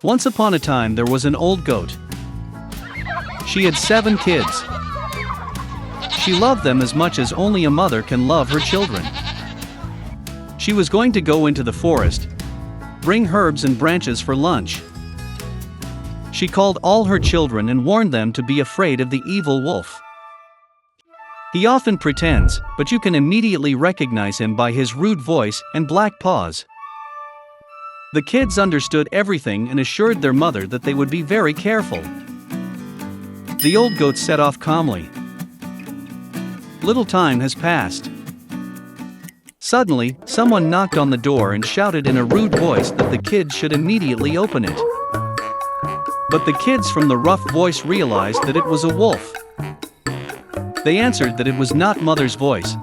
Once upon a time there was an old goat. She had 7 kids. She loved them as much as only a mother can love her children. She was going to go into the forest, bring herbs and branches for lunch. She called all her children and warned them to be afraid of the evil wolf. He often pretends, but you can immediately recognize him by his rude voice and black paws. The kids understood everything and assured their mother that they would be very careful. The old goat set off calmly. Little time has passed. Suddenly, someone knocked on the door and shouted in a rude voice that the kids should immediately open it. But the kids from the rough voice realized that it was a wolf. They answered that it was not mother's voice.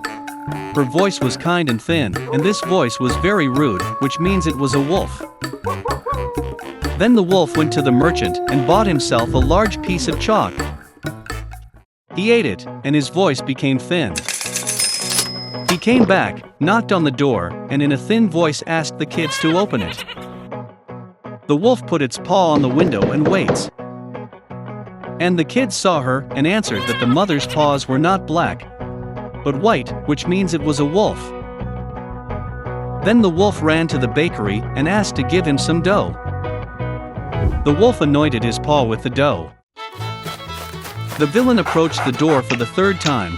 Her voice was kind and thin, and this voice was very rude, which means it was a wolf. Then the wolf went to the merchant and bought himself a large piece of chalk. He ate it, and his voice became thin. He came back, knocked on the door, and in a thin voice asked the kids to open it. The wolf put its paw on the window and waits. And the kids saw her and answered that the mother's paws were not black, but white, which means it was a wolf. Then the wolf ran to the bakery and asked to give him some dough. The wolf anointed his paw with the dough. The villain approached the door for the 3rd time,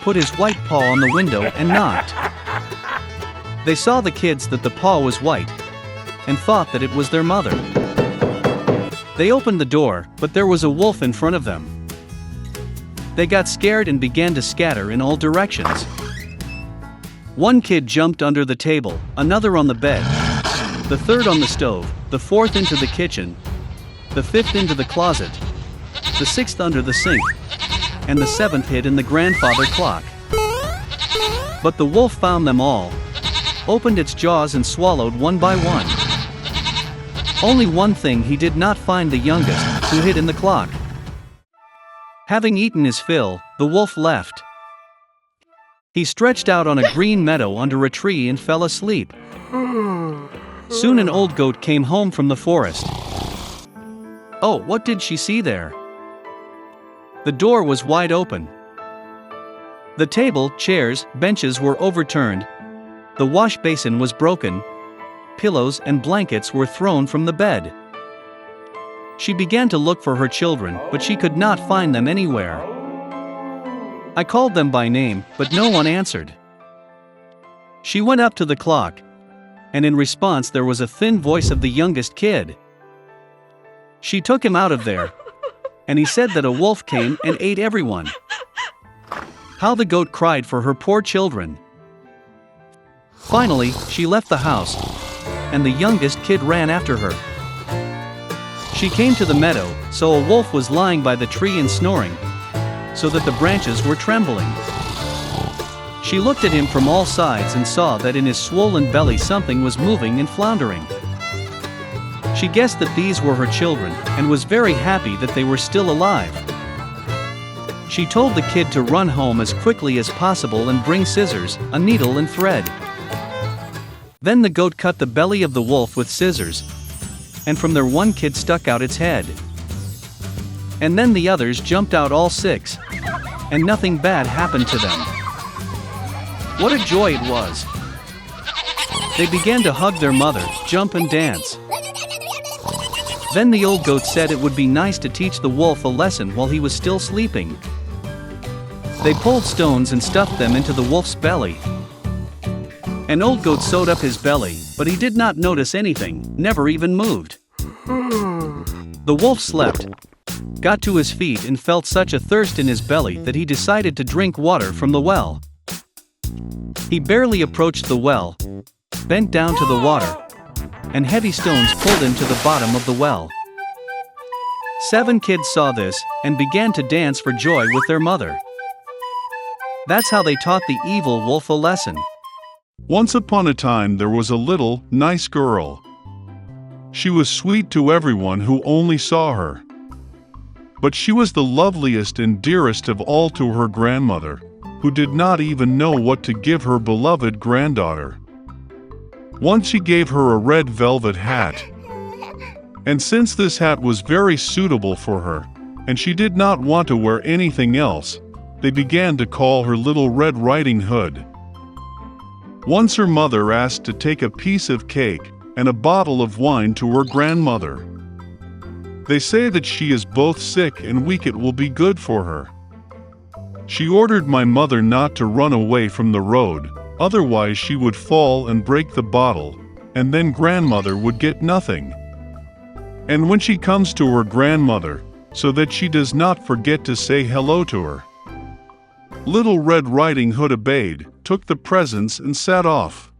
put his white paw on the window and knocked. They saw the kids that the paw was white, and thought that it was their mother. They opened the door, but there was a wolf in front of them. They got scared and began to scatter in all directions. One kid jumped under the table, another on the bed, the 3rd on the stove, the 4th into the kitchen, the 5th into the closet, the 6th under the sink, and the 7th hid in the grandfather clock. But the wolf found them all, opened its jaws and swallowed one by one. Only one thing he did not find: the youngest, who hid in the clock. Having eaten his fill, the wolf left. He stretched out on a green meadow under a tree and fell asleep. Soon an old goat came home from the forest. Oh, what did she see there? The door was wide open. The table, chairs, benches were overturned. The wash basin was broken. Pillows and blankets were thrown from the bed. She began to look for her children, but she could not find them anywhere. I called them by name, but no one answered. She went up to the clock, and in response there was a thin voice of the youngest kid. She took him out of there, and he said that a wolf came and ate everyone. How the goat cried for her poor children. Finally, she left the house, and the youngest kid ran after her. She came to the meadow, so a wolf was lying by the tree and snoring, so that the branches were trembling. She looked at him from all sides and saw that in his swollen belly something was moving and floundering. She guessed that these were her children, and was very happy that they were still alive. She told the kid to run home as quickly as possible and bring scissors, a needle and thread. Then the goat cut the belly of the wolf with scissors, and from there one kid stuck out its head. And then the others jumped out, all 6, and nothing bad happened to them. What a joy it was! They began to hug their mother, jump and dance. Then the old goat said it would be nice to teach the wolf a lesson while he was still sleeping. They pulled stones and stuffed them into the wolf's belly. An old goat sewed up his belly, but he did not notice anything, never even moved. The wolf slept, got to his feet and felt such a thirst in his belly that he decided to drink water from the well. He barely approached the well, bent down to the water, and heavy stones pulled him to the bottom of the well. 7 kids saw this, and began to dance for joy with their mother. That's how they taught the evil wolf a lesson. Once upon a time there was a little, nice girl. She was sweet to everyone who only saw her. But she was the loveliest and dearest of all to her grandmother, who did not even know what to give her beloved granddaughter. Once she gave her a red velvet hat, And since this hat was very suitable for her, and she did not want to wear anything else, they began to call her Little Red Riding Hood. Once her mother asked to take a piece of cake and a bottle of wine to her grandmother. They say that she is both sick and weak, it will be good for her. She ordered my mother not to run away from the road, otherwise she would fall and break the bottle, and then grandmother would get nothing. And when she comes to her grandmother, so that she does not forget to say hello to her. Little Red Riding Hood obeyed, took the presents and sat off.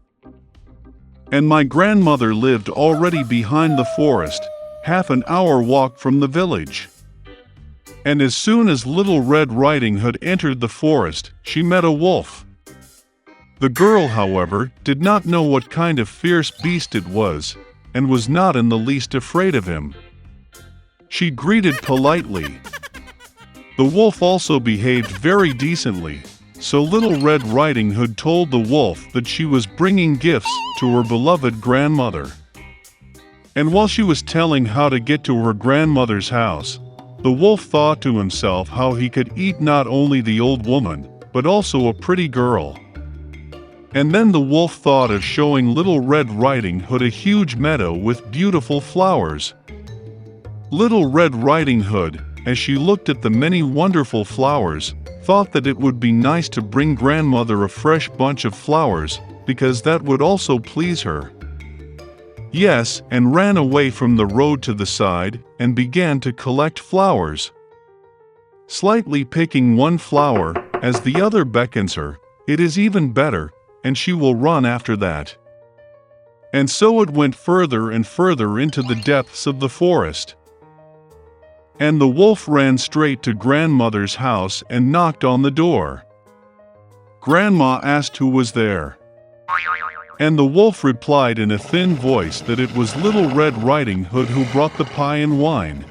And my grandmother lived already behind the forest, half an hour walk from the village. And as soon as Little Red Riding Hood entered the forest, she met a wolf. The girl, however, did not know what kind of fierce beast it was, and was not in the least afraid of him. She greeted politely. The wolf also behaved very decently, so Little Red Riding Hood told the wolf that she was bringing gifts to her beloved grandmother. And while she was telling how to get to her grandmother's house, the wolf thought to himself how he could eat not only the old woman, but also a pretty girl. And then the wolf thought of showing Little Red Riding Hood a huge meadow with beautiful flowers. Little Red Riding Hood, as she looked at the many wonderful flowers, thought that it would be nice to bring grandmother a fresh bunch of flowers, because that would also please her. Yes, and ran away from the road to the side, and began to collect flowers. Slightly picking one flower, as the other beckons her, it is even better, and she will run after that. And so it went further and further into the depths of the forest. And the wolf ran straight to grandmother's house and knocked on the door. Grandma asked who was there. And the wolf replied in a thin voice that it was Little Red Riding Hood who brought the pie and wine.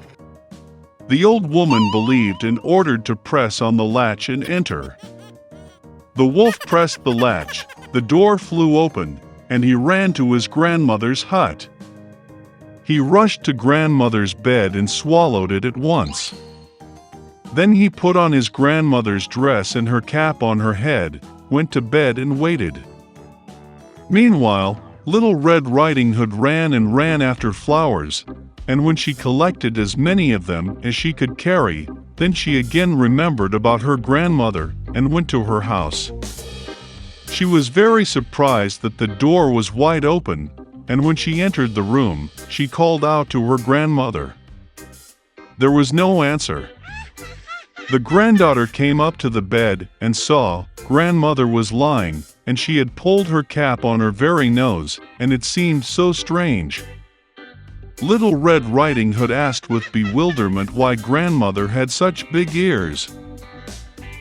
The old woman believed and ordered to press on the latch and enter. The wolf pressed the latch, the door flew open, and he ran to his grandmother's hut. He rushed to grandmother's bed and swallowed it at once. Then he put on his grandmother's dress and her cap on her head, went to bed and waited. Meanwhile, Little Red Riding Hood ran and ran after flowers, and when she collected as many of them as she could carry, then she again remembered about her grandmother and went to her house. She was very surprised that the door was wide open, and when she entered the room, she called out to her grandmother. There was no answer. The granddaughter came up to the bed and saw grandmother was lying, and she had pulled her cap on her very nose, and it seemed so strange. Little Red Riding Hood asked with bewilderment why grandmother had such big ears.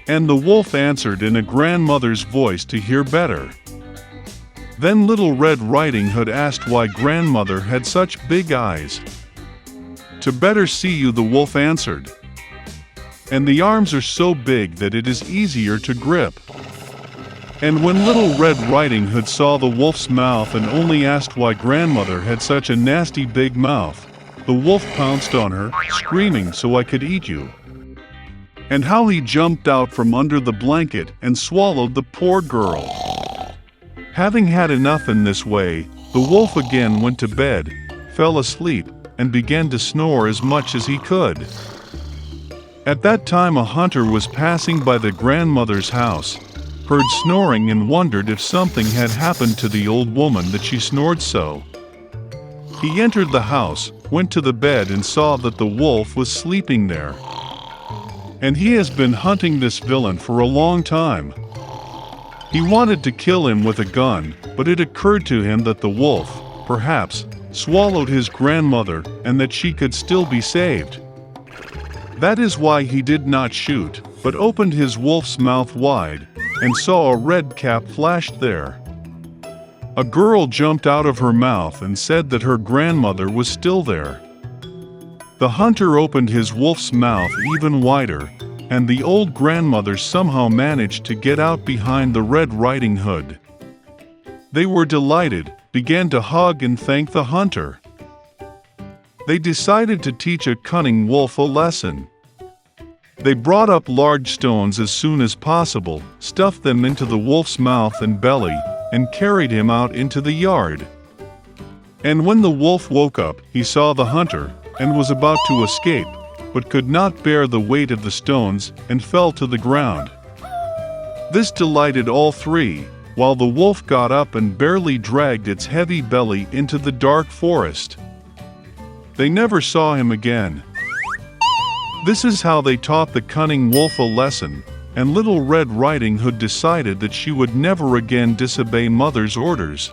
And the wolf answered in a grandmother's voice to hear better. Then Little Red Riding Hood asked why grandmother had such big eyes. To better see you, the wolf answered. And the arms are so big that it is easier to grip. And when Little Red Riding Hood saw the wolf's mouth and only asked why grandmother had such a nasty big mouth, the wolf pounced on her, screaming, "So I could eat you!" And how he jumped out from under the blanket and swallowed the poor girl. Having had enough in this way, the wolf again went to bed, fell asleep, and began to snore as much as he could. At that time a hunter was passing by the grandmother's house, heard snoring and wondered if something had happened to the old woman that she snored so. He entered the house, went to the bed and saw that the wolf was sleeping there. And he has been hunting this villain for a long time. He wanted to kill him with a gun, but it occurred to him that the wolf, perhaps, swallowed his grandmother and that she could still be saved. That is why he did not shoot, but opened his wolf's mouth wide, and saw a red cap flashed there. A girl jumped out of her mouth and said that her grandmother was still there. The hunter opened his wolf's mouth even wider, and the old grandmother somehow managed to get out behind the Red Riding Hood. They were delighted, began to hug and thank the hunter. They decided to teach a cunning wolf a lesson. They brought up large stones as soon as possible, stuffed them into the wolf's mouth and belly, and carried him out into the yard. And when the wolf woke up, he saw the hunter, and was about to escape, but could not bear the weight of the stones, and fell to the ground. This delighted all three, while the wolf got up and barely dragged its heavy belly into the dark forest. They never saw him again. This is how they taught the cunning wolf a lesson, and Little Red Riding Hood decided that she would never again disobey Mother's orders.